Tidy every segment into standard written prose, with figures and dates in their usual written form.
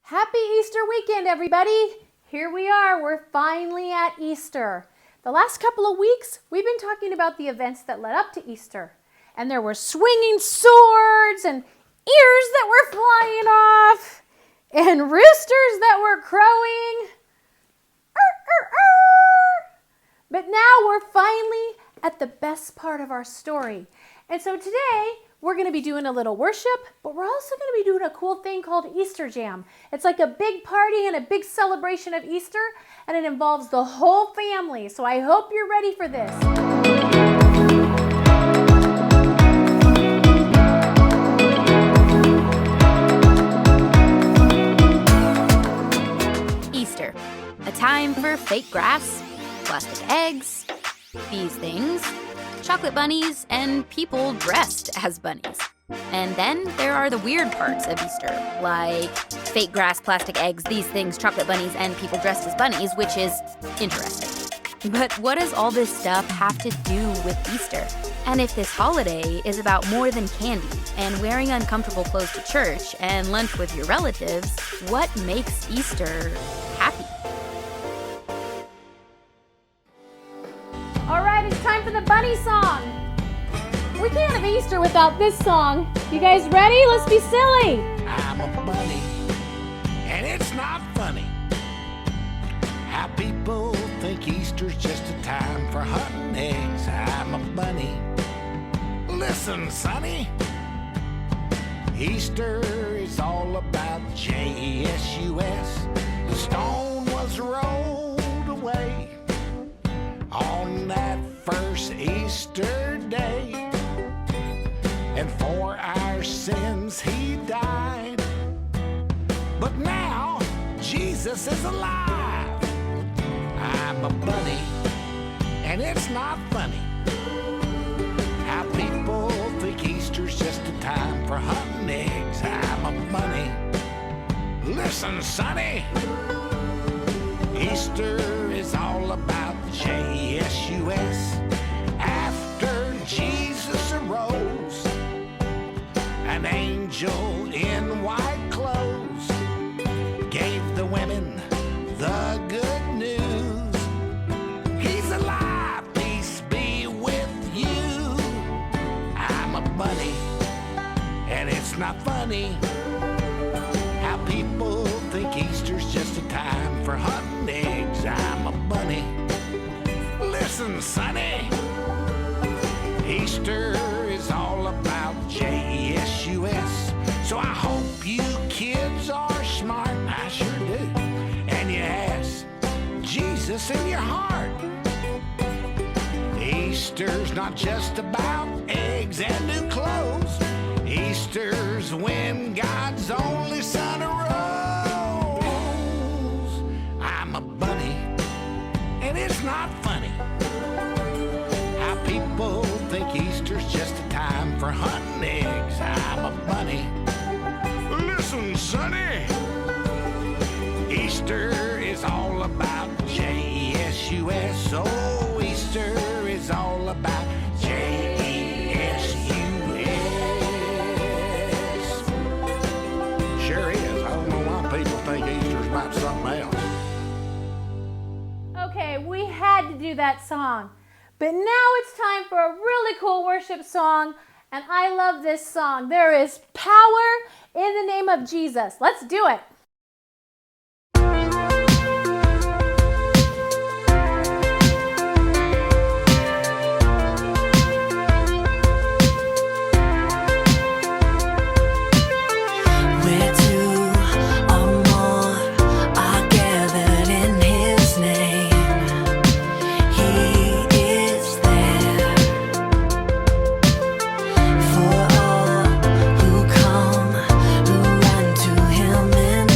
Happy Easter weekend, everybody! Here we are, we're finally at Easter. The last couple of weeks, we've been talking about the events that led up to Easter. And there were swinging swords and ears that were flying off and roosters that were crowing. But now we're finally at the best part of our story. And so today, we're going to be doing a little worship, but we're also going to be doing a cool thing called Easter Jam. It's like a big party and a big celebration of Easter, and it involves the whole family. So I hope you're ready for this. Easter, a time for fake grass, plastic eggs, these things, chocolate bunnies, and people dressed as bunnies. And then there are the weird parts of Easter, like fake grass, plastic eggs, these things, chocolate bunnies, and people dressed as bunnies, which is interesting. But what does all this stuff have to do with Easter? And if this holiday is about more than candy and wearing uncomfortable clothes to church and lunch with your relatives, what makes Easter happy? All right, it's time for the bunny song. We can't have Easter without this song. You guys ready? Let's be silly. I'm a bunny, and it's not funny how people think Easter's just a time for hunting eggs. I'm a bunny. Listen, sonny, Easter is all about J-E-S-U-S. The stone was rolled away on that first Easter day, and for our sins he died. But now Jesus is alive. I'm a bunny, and it's not funny how people think Easter's just a time for hunting eggs. I'm a bunny. Listen, sonny, Easter is all about J-E-S-U-S. After Jesus arose, an angel in white clothes gave the women the good news. He's alive, peace be with you. I'm a bunny, and it's not funny how people think Easter's just a time for hunting eggs. I'm a bunny. Listen, sonny, Easter is all about J-E-S-U-S. So I hope you kids are smart, I sure do, and you ask Jesus in your heart. Easter's not just about eggs and new clothes. Easter's when God's only son arose. I'm a bunny, and it's not funny how people think Easter's just a time for hunting eggs. I'm a bunny. Listen, sonny, Easter is all about J-E-S-U-S. Oh, Easter is all about J-E-S-U-S. Sure is. I don't know why people think Easter's about something else. Okay, we had to do that song. But now it's time for a really cool worship song, and I love this song. There is power in the name of Jesus. Let's do it. Where two or more are gathered in His name, He is there. For all who come, who run to Him in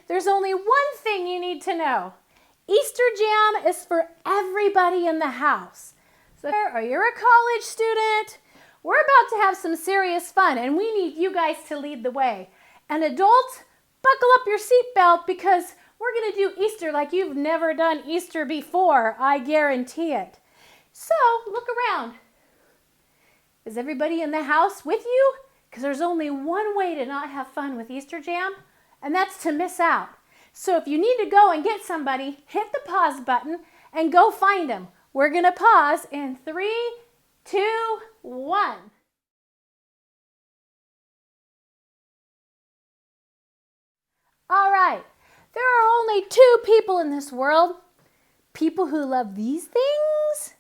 there's only one thing you need to know. Easter jam is for everybody in the house. So or you're a college student, we're about to have some serious fun and we need you guys to lead the way. And adults, buckle up your seatbelt because we're going to do Easter like you've never done Easter before, I guarantee it. So look around. Is everybody in the house with you? Because there's only one way to not have fun with Easter jam, and that's to miss out. So if you need to go and get somebody, hit the pause button and go find them. We're going to pause in 3, 2, 1. All right, there are only 2 people in this world. People who love these things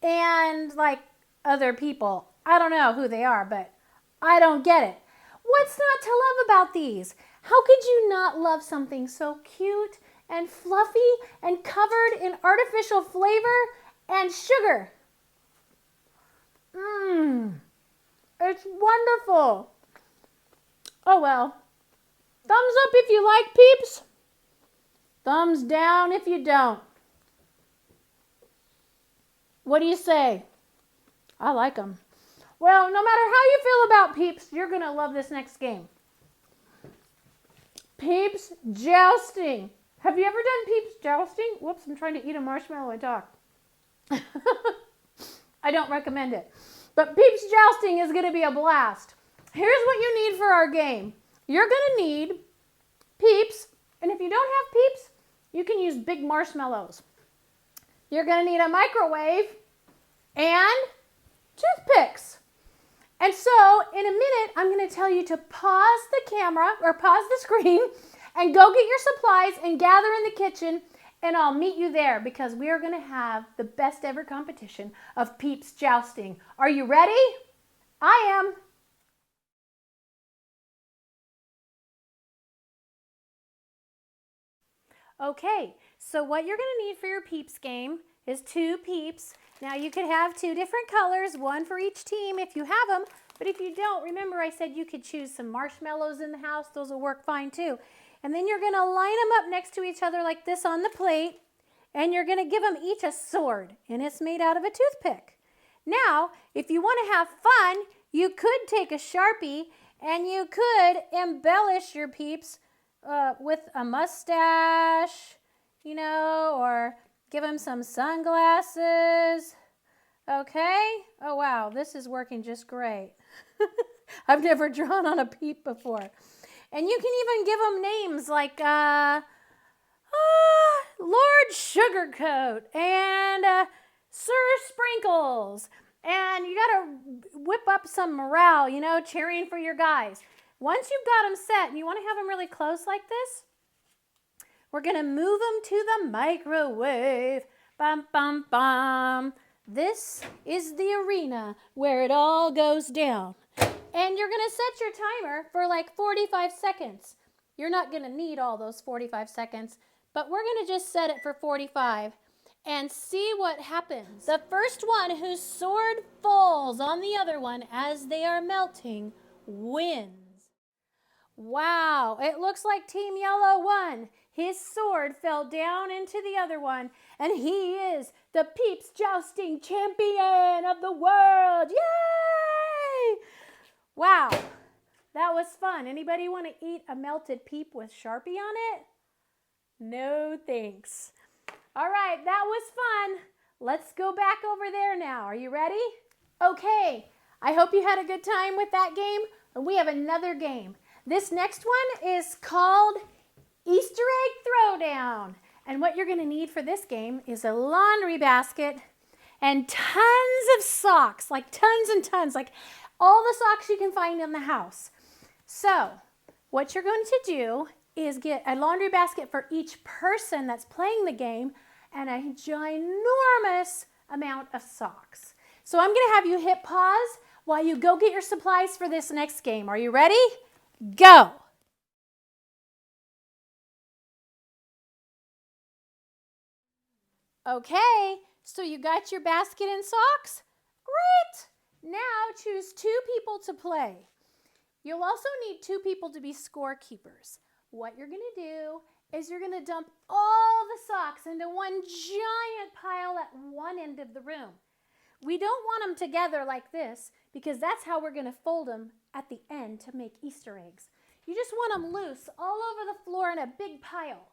and like other people. I don't know who they are, but I don't get it. What's not to love about these? How could you not love something so cute and fluffy and covered in artificial flavor and sugar? It's wonderful. Oh well. Thumbs up if you like, peeps. Thumbs down if you don't. What do you say? I like them. Well, no matter how you feel about Peeps, you're going to love this next game. Peeps jousting. Have you ever done Peeps jousting? Whoops, I'm trying to eat a marshmallow and talk. I don't recommend it. But Peeps jousting is going to be a blast. Here's what you need for our game. You're going to need Peeps, and if you don't have Peeps, you can use big marshmallows. You're going to need a microwave and toothpicks. And so, in a minute, I'm going to tell you to pause the camera or pause the screen and go get your supplies and gather in the kitchen, and I'll meet you there because we are going to have the best ever competition of Peeps jousting. Are you ready? I am. Okay, so what you're going to need for your Peeps game is 2 Peeps. Now you could have 2 different colors, one for each team if you have them, but if you don't, remember I said you could choose some marshmallows in the house. Those will work fine too. And then you're going to line them up next to each other like this on the plate, and you're going to give them each a sword, and it's made out of a toothpick. Now, if you want to have fun, you could take a Sharpie and you could embellish your Peeps with a mustache, you know, or give them some sunglasses. Okay? Oh, wow. This is working just great. I've never drawn on a Peep before. And you can even give them names like Lord Sugarcoat and Sir Sprinkles. And you got to whip up some morale, you know, cheering for your guys. Once you've got them set and you want to have them really close like this, we're going to move them to the microwave. Bum, bum, bum. This is the arena where it all goes down. And you're going to set your timer for like 45 seconds. You're not going to need all those 45 seconds, but we're going to just set it for 45 and see what happens. The first one whose sword falls on the other one as they are melting wins. Wow, it looks like Team Yellow won. His sword fell down into the other one, and he is the Peeps Jousting Champion of the world. Yay! Wow, that was fun. Anybody want to eat a melted Peep with Sharpie on it? No thanks. All right, that was fun. Let's go back over there now. Are you ready? Okay, I hope you had a good time with that game. And we have another game. This next one is called Easter Egg Throwdown. And what you're going to need for this game is a laundry basket and tons of socks, like tons and tons, like all the socks you can find in the house. So what you're going to do is get a laundry basket for each person that's playing the game and a ginormous amount of socks. So I'm going to have you hit pause while you go get your supplies for this next game. Are you ready? Go! Okay, so you got your basket and socks? Great! Now choose 2 people to play. You'll also need 2 people to be scorekeepers. what you're going to do is you're going to dump all the socks into one giant pile at one end of the room. We don't want them together like this because that's how we're going to fold them at the end to make Easter eggs. You just want them loose all over the floor in a big pile.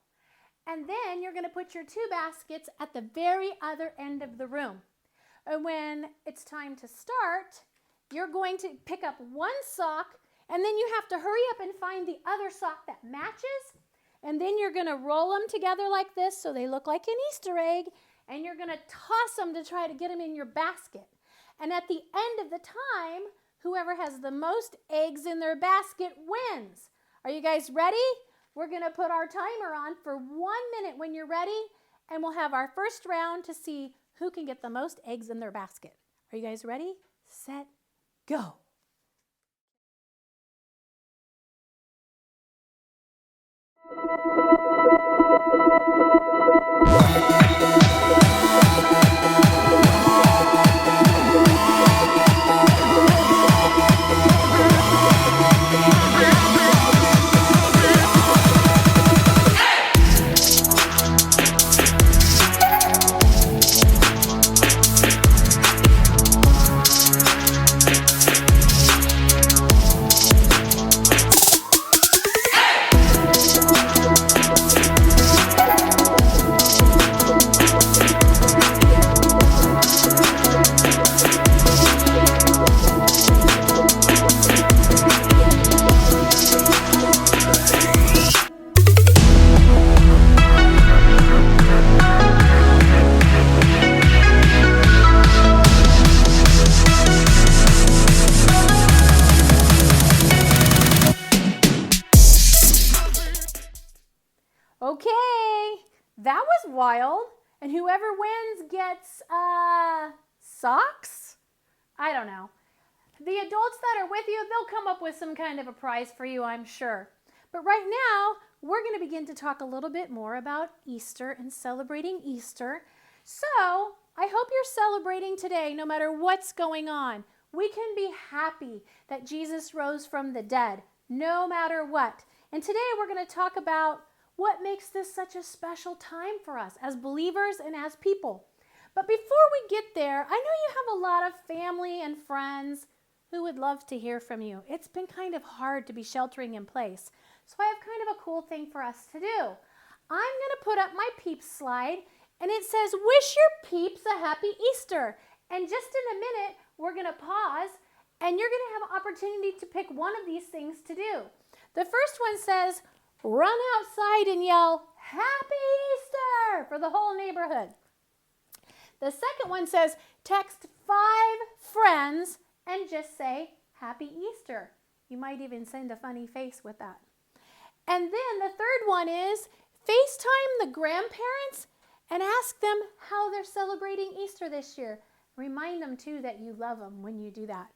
And then you're going to put your 2 baskets at the very other end of the room. And when it's time to start, you're going to pick up one sock, and then you have to hurry up and find the other sock that matches. And then you're going to roll them together like this so they look like an Easter egg, and you're going to toss them to try to get them in your basket. And at the end of the time, whoever has the most eggs in their basket wins. Are you guys ready? We're going to put our timer on for 1 minute when you're ready, and we'll have our first round to see who can get the most eggs in their basket. Are you guys ready? Set, go. Okay, that was wild. And whoever wins gets socks? I don't know. The adults that are with you, they'll come up with some kind of a prize for you, I'm sure. But right now, we're going to begin to talk a little bit more about Easter and celebrating Easter. So, I hope you're celebrating today no matter what's going on. We can be happy that Jesus rose from the dead, no matter what. And today we're going to talk about what makes this such a special time for us as believers and as people. But before we get there, I know you have a lot of family and friends who would love to hear from you. It's been kind of hard to be sheltering in place. So I have kind of a cool thing for us to do. I'm going to put up my peeps slide, and it says, wish your peeps a happy Easter. And just in a minute, we're going to pause, and you're going to have an opportunity to pick one of these things to do. The first one says, run outside and yell, Happy Easter, for the whole neighborhood. The second one says, text 5 friends and just say, Happy Easter. You might even send a funny face with that. And then the third one is, FaceTime the grandparents and ask them how they're celebrating Easter this year. Remind them, too, that you love them when you do that.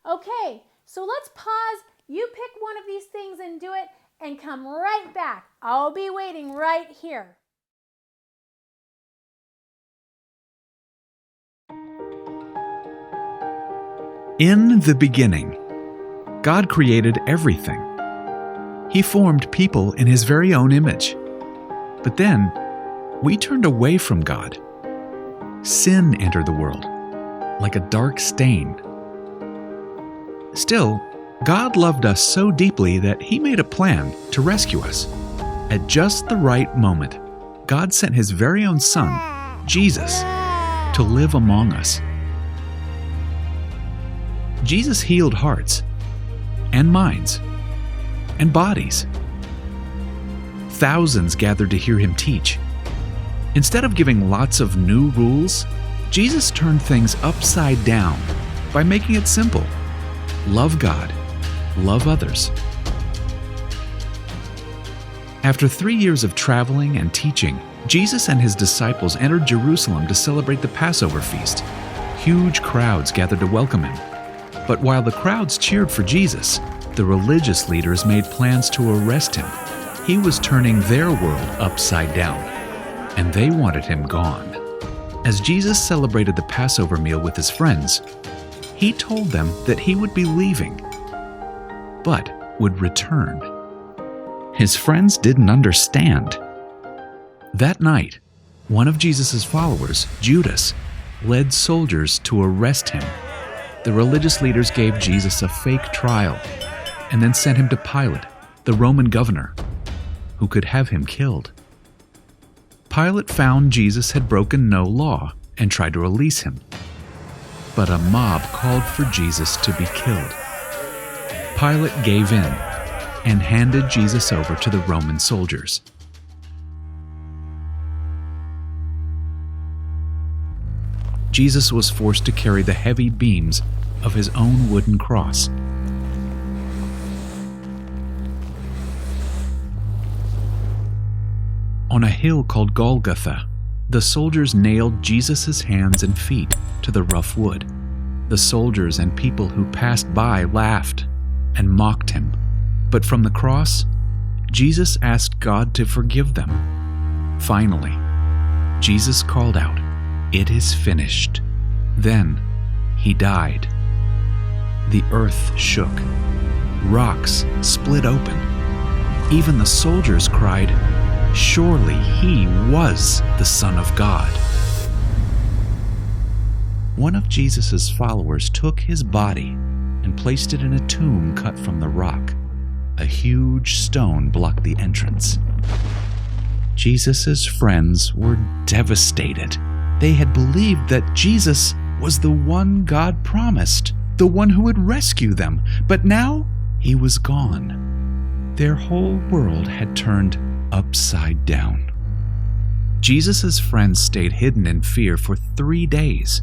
Okay, so let's pause. You pick one of these things and do it, and come right back. I'll be waiting right here. In the beginning, God created everything. He formed people in His very own image. But then, we turned away from God. Sin entered the world, like a dark stain. Still, God loved us so deeply that He made a plan to rescue us. At just the right moment, God sent His very own Son, Jesus, to live among us. Jesus healed hearts and minds and bodies. Thousands gathered to hear Him teach. Instead of giving lots of new rules, Jesus turned things upside down by making it simple. Love God, love others. After 3 years of traveling and teaching, Jesus and His disciples entered Jerusalem to celebrate the Passover feast. Huge crowds gathered to welcome Him. But while the crowds cheered for Jesus, the religious leaders made plans to arrest Him. He was turning their world upside down, and they wanted Him gone. As Jesus celebrated the Passover meal with His friends, He told them that He would be leaving, but would return. His friends didn't understand. That night, one of Jesus' followers, Judas, led soldiers to arrest him. The religious leaders gave Jesus a fake trial and then sent him to Pilate, the Roman governor, who could have him killed. Pilate found Jesus had broken no law and tried to release him. But a mob called for Jesus to be killed. Pilate gave in and handed Jesus over to the Roman soldiers. Jesus was forced to carry the heavy beams of his own wooden cross. On a hill called Golgotha, the soldiers nailed Jesus' hands and feet to the rough wood. The soldiers and people who passed by laughed and mocked him. But from the cross, Jesus asked God to forgive them. Finally, Jesus called out, "It is finished." Then he died. The earth shook. Rocks split open. Even the soldiers cried, "Surely he was the Son of God." One of Jesus' followers took his body and placed it in a tomb cut from the rock. A huge stone blocked the entrance. Jesus' friends were devastated. They had believed that Jesus was the one God promised, the one who would rescue them, but now he was gone. Their whole world had turned upside down. Jesus' friends stayed hidden in fear for 3 days.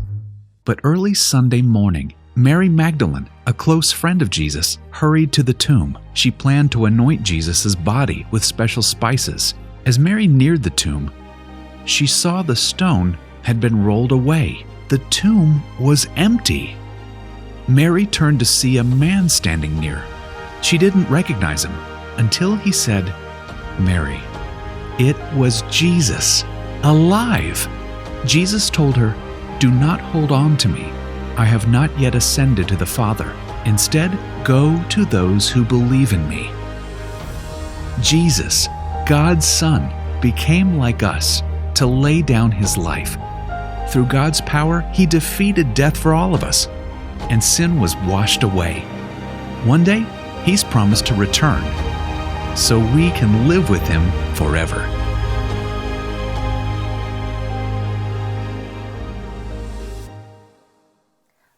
But early Sunday morning, Mary Magdalene, a close friend of Jesus, hurried to the tomb. She planned to anoint Jesus' body with special spices. As Mary neared the tomb, she saw the stone had been rolled away. The tomb was empty. Mary turned to see a man standing near. She didn't recognize him until he said, "Mary." It was Jesus, alive. Jesus told her, "Do not hold on to me. I have not yet ascended to the Father. Instead, go to those who believe in me." Jesus, God's Son, became like us to lay down his life. Through God's power, he defeated death for all of us, and sin was washed away. One day, he's promised to return, so we can live with him forever.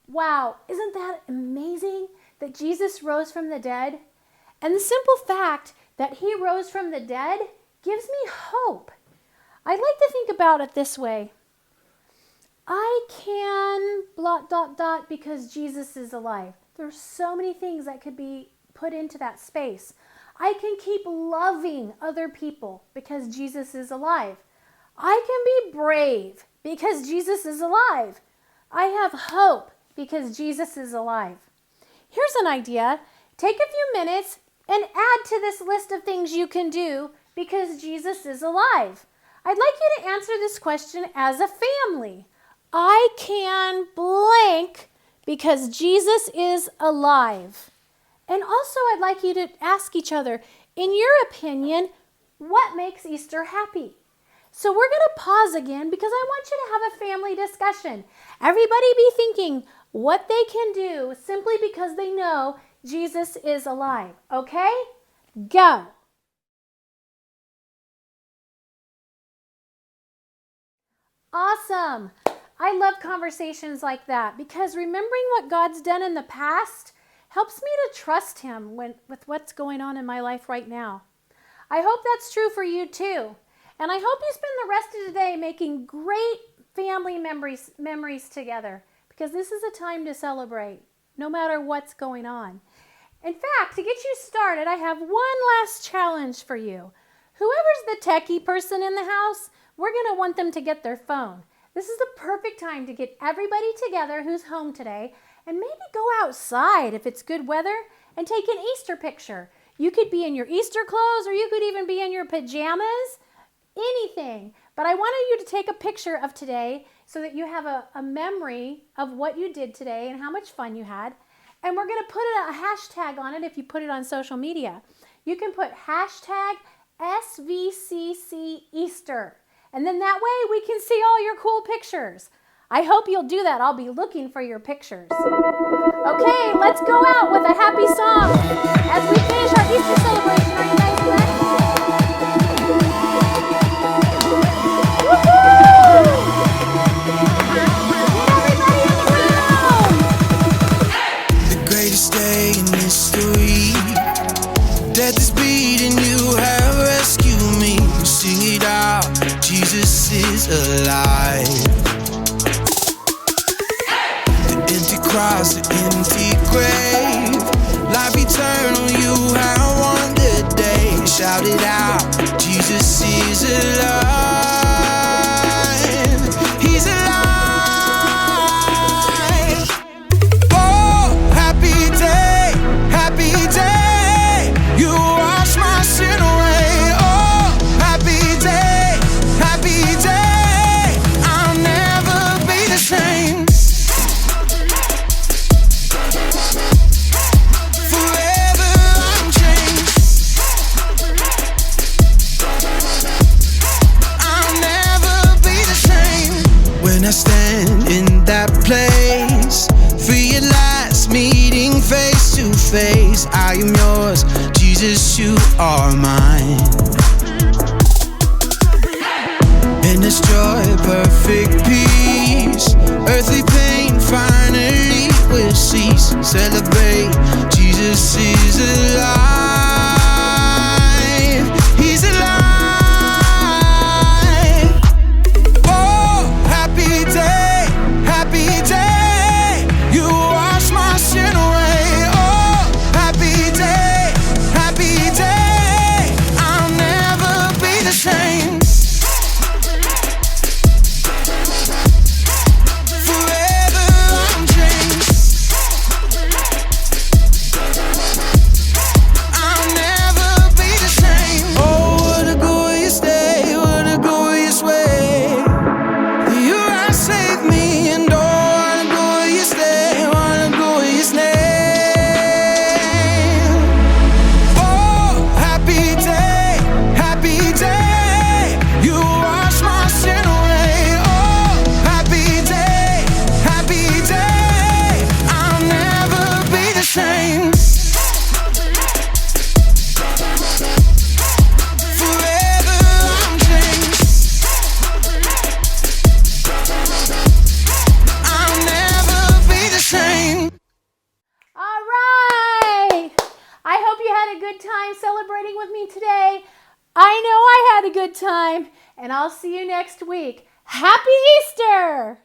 Wow, isn't that amazing that Jesus rose from the dead? And the simple fact that he rose from the dead gives me hope. I like to think about it this way. I can ... because Jesus is alive. There's so many things that could be put into that space. I can keep loving other people because Jesus is alive. I can be brave because Jesus is alive. I have hope because Jesus is alive. Here's an idea. Take a few minutes and add to this list of things you can do because Jesus is alive. I'd like you to answer this question as a family. I can blank because Jesus is alive. And also I'd like you to ask each other, in your opinion, what makes Easter happy? So we're going to pause again because I want you to have a family discussion. Everybody be thinking what they can do simply because they know Jesus is alive. Okay? Go. Awesome. I love conversations like that because remembering what God's done in the past helps me to trust him with what's going on in my life right now. I hope that's true for you too. And I hope you spend the rest of the day making great family memories together because this is a time to celebrate no matter what's going on. In fact, to get you started, I have one last challenge for you. Whoever's the techie person in the house, we're going to want them to get their phone. This is the perfect time to get everybody together who's home today and maybe go outside if it's good weather and take an Easter picture. You could be in your Easter clothes or you could even be in your pajamas, anything. But I wanted you to take a picture of today so that you have a memory of what you did today and how much fun you had. And we're going to put a hashtag on it if you put it on social media. you can put hashtag SVCC Easter. And then that way we can see all your cool pictures. I hope you'll do that. I'll be looking for your pictures. Okay, let's go out with a happy song as we finish our Easter celebration. Are you guys ready? Woohoo! Get everybody in the room! The greatest day in history. Death is beating, you have rescued me. Sing it out, Jesus is alive. The empty cross, the empty grave, life eternal, you have won the day. Shout it out, Jesus is alive. He's alive. Oh, happy day, happy day. You wash my sin away. Oh, happy day, happy day. I'll never be the same. Forever I'm changed. I'll never be the same. When I stand in that place, free at last, meeting face to face. I am yours, Jesus, you are mine. In this joy, perfect peace, earthly pain finally will cease. Celebrate, Jesus is alive. He's alive. Oh, happy day, happy day. You wash my sin away. Oh, happy day, happy day. I'll never be the same. Forever I'm changed. I'll never be the same. Oh, what a glorious day, what a glorious way. You have saved me, and oh, what a glorious day, what a glorious name. Oh, happy day, happy day. You wash my sin away. Oh, happy day, happy day. I'll never be the same. Forever I'm changed. I'll never be the same. All right. I hope you had a good time celebrating with me today. I know I had a good time, and I'll see you next week. Happy Easter!